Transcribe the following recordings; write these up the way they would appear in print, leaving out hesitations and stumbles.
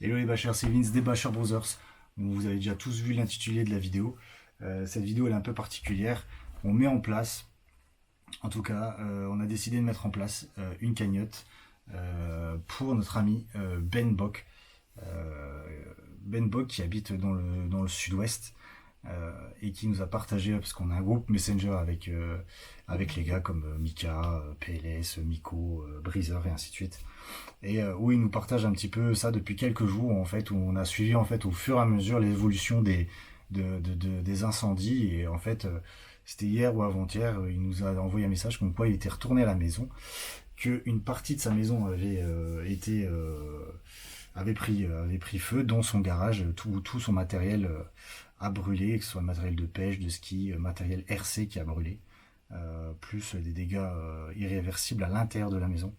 Hello les bâcheurs, c'est Vince des Bâcheurs Brothers. Donc, vous avez déjà tous vu l'intitulé de la vidéo. Cette vidéo elle est un peu particulière. On met en place, en tout cas, on a décidé de mettre en place une cagnotte pour notre ami Ben Bock. Ben Bock qui habite dans le sud-ouest et qui nous a partagé, parce qu'on a un groupe Messenger avec les gars comme Mika, PLS, Miko, Breezer et ainsi de suite. Et où il nous partage un petit peu ça depuis quelques jours en fait, où on a suivi en fait au fur et à mesure l'évolution des incendies. Et en fait, c'était hier ou avant-hier, il nous a envoyé un message comme quoi il était retourné à la maison, qu'une partie de sa maison avait pris feu, dont son garage, tout son matériel a brûlé, que ce soit matériel de pêche, de ski, matériel RC qui a brûlé, plus des dégâts irréversibles à l'intérieur de la maison.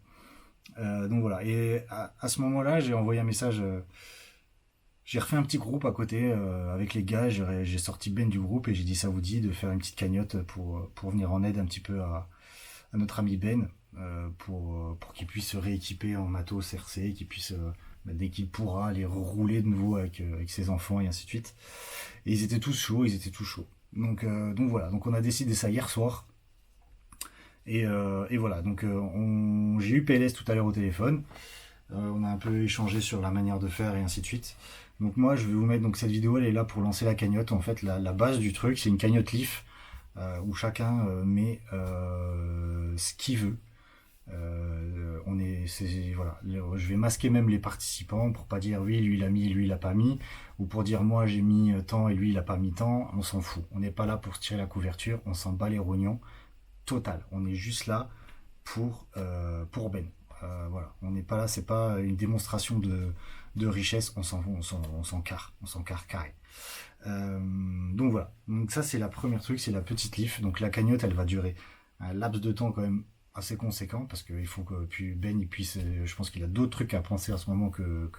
Donc voilà, et à ce moment-là, j'ai envoyé un message, j'ai refait un petit groupe à côté avec les gars, j'ai sorti Ben du groupe et j'ai dit ça vous dit de faire une petite cagnotte pour venir en aide un petit peu à notre ami Ben, pour qu'il puisse se rééquiper en matos RC, qu'il puisse, dès qu'il pourra, aller rouler de nouveau avec ses enfants et ainsi de suite. Et ils étaient tous chauds, ils étaient tous chauds. Donc voilà, donc on a décidé ça hier soir. Et voilà, donc j'ai eu PLS tout à l'heure au téléphone. On a un peu échangé sur la manière de faire et ainsi de suite. Donc moi je vais vous mettre, donc cette vidéo elle est là pour lancer la cagnotte. En fait la base du truc c'est une cagnotte Leaf où chacun met ce qu'il veut. Voilà, je vais masquer même les participants pour pas dire oui lui il a mis, lui il a pas mis, ou pour dire moi j'ai mis tant et lui il a pas mis tant. On s'en fout, on n'est pas là pour se tirer la couverture, on s'en bat les rognons total. On est juste là pour Ben. Voilà, on n'est pas là, c'est pas une démonstration de richesse, on s'en carre carré. Donc voilà, donc ça c'est la première truc, c'est la petite leaf. Donc la cagnotte elle va durer un laps de temps quand même assez conséquent parce qu'il faut que puis Ben il puisse, je pense qu'il a d'autres trucs à penser à ce moment que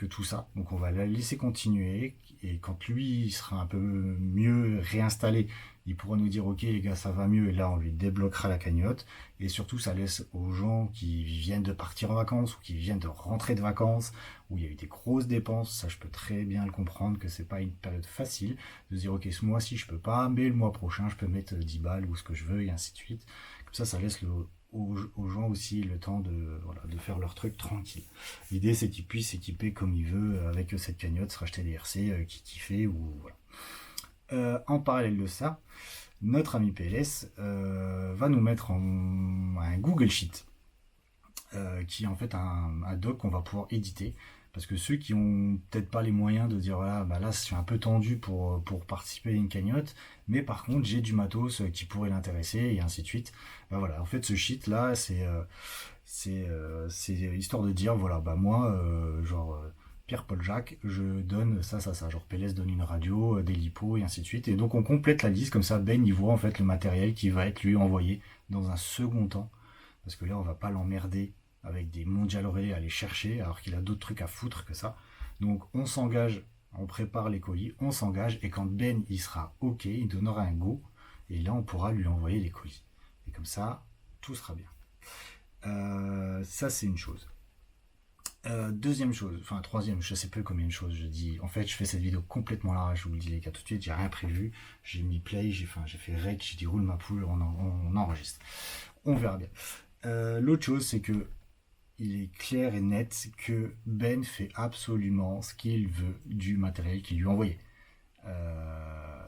tout ça. Donc on va la laisser continuer et quand lui il sera un peu mieux réinstallé, il pourra nous dire ok les gars ça va mieux et là on lui débloquera la cagnotte. Et surtout ça laisse aux gens qui viennent de partir en vacances ou qui viennent de rentrer de vacances où il y a eu des grosses dépenses, ça je peux très bien le comprendre que c'est pas une période facile de se dire ok ce mois-ci je peux pas mais le mois prochain je peux mettre 10 balles ou ce que je veux et ainsi de suite. Comme ça laisse aux gens aussi le temps de faire leur truc tranquille. L'idée c'est qu'ils puissent s'équiper comme ils veulent avec cette cagnotte, se racheter des RC qui kiffaient ou voilà. En parallèle de ça, notre ami PLS va nous mettre un Google Sheet qui est en fait un doc qu'on va pouvoir éditer. Parce que ceux qui ont peut-être pas les moyens de dire voilà, bah là je suis un peu tendu pour participer à une cagnotte, mais par contre j'ai du matos qui pourrait l'intéresser et ainsi de suite. Bah voilà, en fait ce sheet là c'est histoire de dire voilà bah moi Pierre-Paul Jacques, je donne ça, genre PLS donne une radio, des lipos et ainsi de suite. Et donc on complète la liste, comme ça Ben il voit en fait le matériel qui va être lui envoyé dans un second temps. Parce que là on va pas l'emmerder avec des mondial relais à aller chercher, alors qu'il a d'autres trucs à foutre que ça. Donc on s'engage, on prépare les colis, on s'engage, et quand Ben il sera ok, il donnera un go, et là on pourra lui envoyer les colis. Et comme ça, tout sera bien. Ça c'est une chose. Deuxième chose, enfin troisième, je sais plus combien de choses je dis. En fait, je fais cette vidéo complètement large, je vous le dis les gars tout de suite, j'ai rien prévu. J'ai mis play, j'ai fait rec, j'ai dit roule ma poule, on enregistre. On verra bien. L'autre chose, c'est que il est clair et net que Ben fait absolument ce qu'il veut du matériel qu'il lui a envoyé.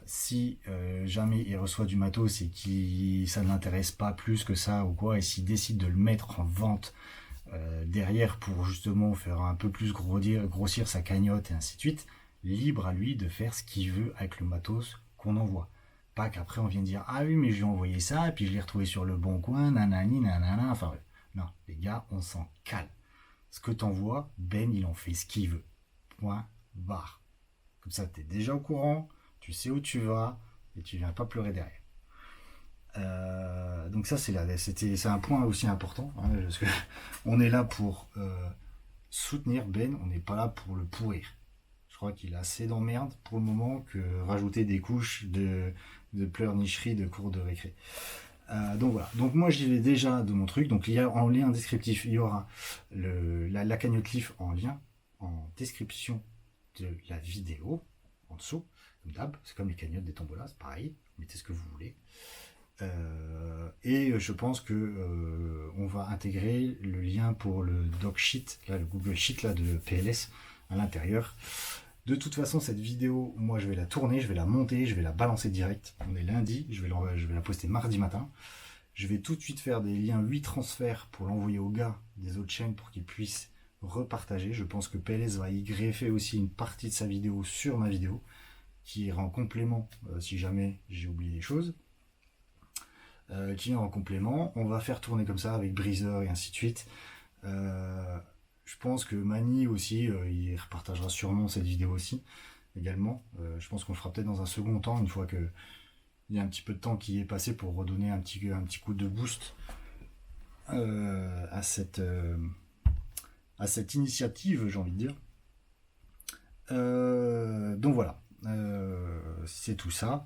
Si jamais il reçoit du matos et que ça ne l'intéresse pas plus que ça ou quoi, et s'il décide de le mettre en vente derrière pour justement faire un peu plus grossir sa cagnotte et ainsi de suite, libre à lui de faire ce qu'il veut avec le matos qu'on envoie. Pas qu'après on vienne dire ah oui mais je lui ai envoyé ça et puis je l'ai retrouvé sur le bon coin, nanani nanana, enfin non les gars on s'en cale. Ce que t'envoies, Ben il en fait ce qu'il veut. Point barre. Comme ça t'es déjà au courant, tu sais où tu vas et tu viens pas pleurer derrière. Donc ça c'est un point aussi important hein, parce que on est là pour soutenir Ben, on n'est pas là pour le pourrir. Je crois qu'il a assez d'emmerde pour le moment que rajouter des couches de pleurnicherie de cours de récré. Donc voilà, donc moi j'y vais déjà de mon truc, donc il y a en lien descriptif, il y aura la cagnotte Leaf en lien, en description de la vidéo, en dessous, comme d'hab, c'est comme les cagnottes des tombolas, c'est pareil, mettez ce que vous voulez. Et je pense que on va intégrer le lien pour le doc sheet, là, le Google Sheet là, de PLS à l'intérieur. De toute façon, cette vidéo, moi je vais la tourner, je vais la monter, je vais la balancer direct. On est lundi, je vais la poster mardi matin. Je vais tout de suite faire des liens 8 transferts pour l'envoyer aux gars des autres chaînes pour qu'ils puissent repartager. Je pense que PLS va y greffer aussi une partie de sa vidéo sur ma vidéo, qui ira en complément si jamais j'ai oublié des choses. Qui ira en complément. On va faire tourner comme ça avec Breezer et ainsi de suite. Je pense que Mani aussi, il repartagera sûrement cette vidéo aussi, également. Je pense qu'on le fera peut-être dans un second temps, une fois que il y a un petit peu de temps qui est passé pour redonner un petit coup de boost à cette initiative, j'ai envie de dire. Donc voilà, c'est tout ça.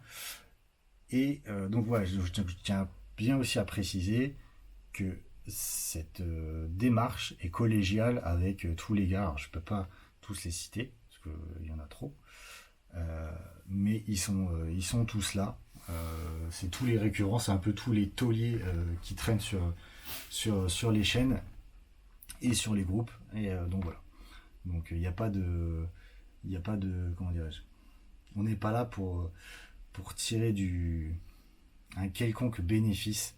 Et donc voilà, je tiens bien aussi à préciser que cette démarche est collégiale avec tous les gars. Alors, je ne peux pas tous les citer, parce qu'il y en a trop. Mais ils sont tous là. C'est tous les récurrents, c'est un peu tous les tauliers qui traînent sur les chaînes et sur les groupes. Et donc voilà. Donc il n'y a pas de... Comment dirais-je, on n'est pas là pour tirer un quelconque bénéfice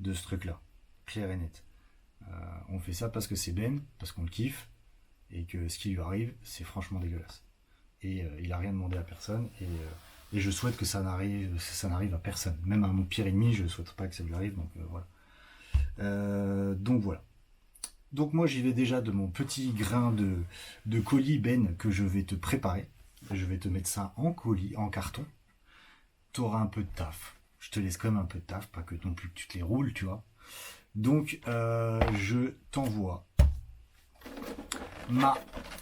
de ce truc-là. Clair et net. On fait ça parce que c'est Ben, parce qu'on le kiffe, et que ce qui lui arrive, c'est franchement dégueulasse. Et il a rien demandé à personne, et je souhaite que ça n'arrive à personne. Même à mon pire ennemi, je ne souhaite pas que ça lui arrive, donc voilà. Donc voilà. Donc moi j'y vais déjà de mon petit grain de colis, Ben, que je vais te préparer. Je vais te mettre ça en colis, en carton. Tu auras un peu de taf. Je te laisse quand même un peu de taf, pas que non plus que tu te les roules, tu vois. Donc je t'envoie ma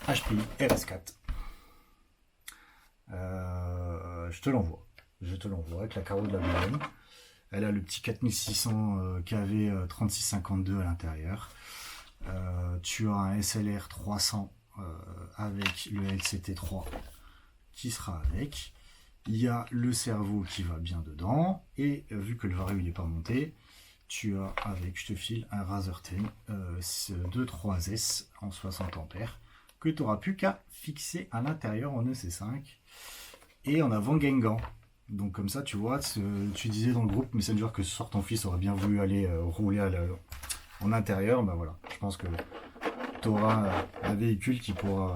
HPI RS4. Je te l'envoie avec la carreau de la Boulogne. Elle a le petit 4600 kV 3652 à l'intérieur. Tu as un SLR 300 avec le LCT3 qui sera avec. Il y a le cerveau qui va bien dedans. Et vu que le vario n'est pas monté, tu as avec, je te file un Razer 10 23S en 60 ampères que tu n'auras plus qu'à fixer à l'intérieur en EC5 et en avant Gengan. Donc comme ça, tu vois, tu disais dans le groupe Messenger que ce soir ton fils aurait bien voulu aller rouler en intérieur. Ben voilà, je pense que tu auras un véhicule qui pourra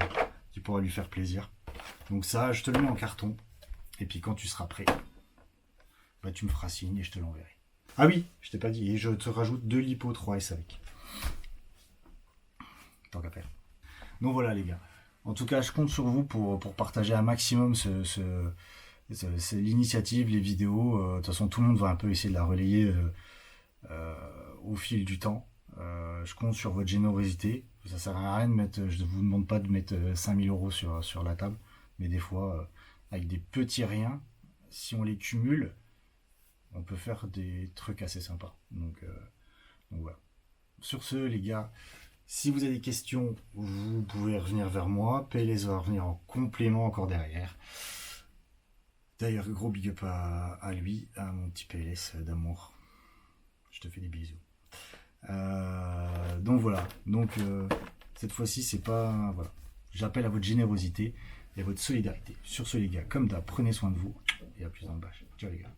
lui faire plaisir. Donc ça, je te le mets en carton. Et puis quand tu seras prêt, bah, tu me feras signe et je te l'enverrai. Ah oui, je t'ai pas dit, et je te rajoute 2 lipo 3S avec. Tant qu'à faire. Donc voilà les gars. En tout cas, je compte sur vous pour partager un maximum l'initiative, les vidéos. De toute façon, tout le monde va un peu essayer de la relayer au fil du temps. Je compte sur votre générosité. Ça sert à rien de mettre, je ne vous demande pas de mettre 5000 € sur la table, mais des fois, avec des petits riens, si on les cumule, on peut faire des trucs assez sympas. Donc voilà. Sur ce, les gars, si vous avez des questions, vous pouvez revenir vers moi. PLS va revenir en complément encore derrière. D'ailleurs, gros big up à lui, à mon petit PLS d'amour. Je te fais des bisous. Donc voilà. Donc cette fois-ci, c'est pas... Voilà. J'appelle à votre générosité et à votre solidarité. Sur ce, les gars, comme d'hab, prenez soin de vous et à plus dans le bâche. Ciao les gars.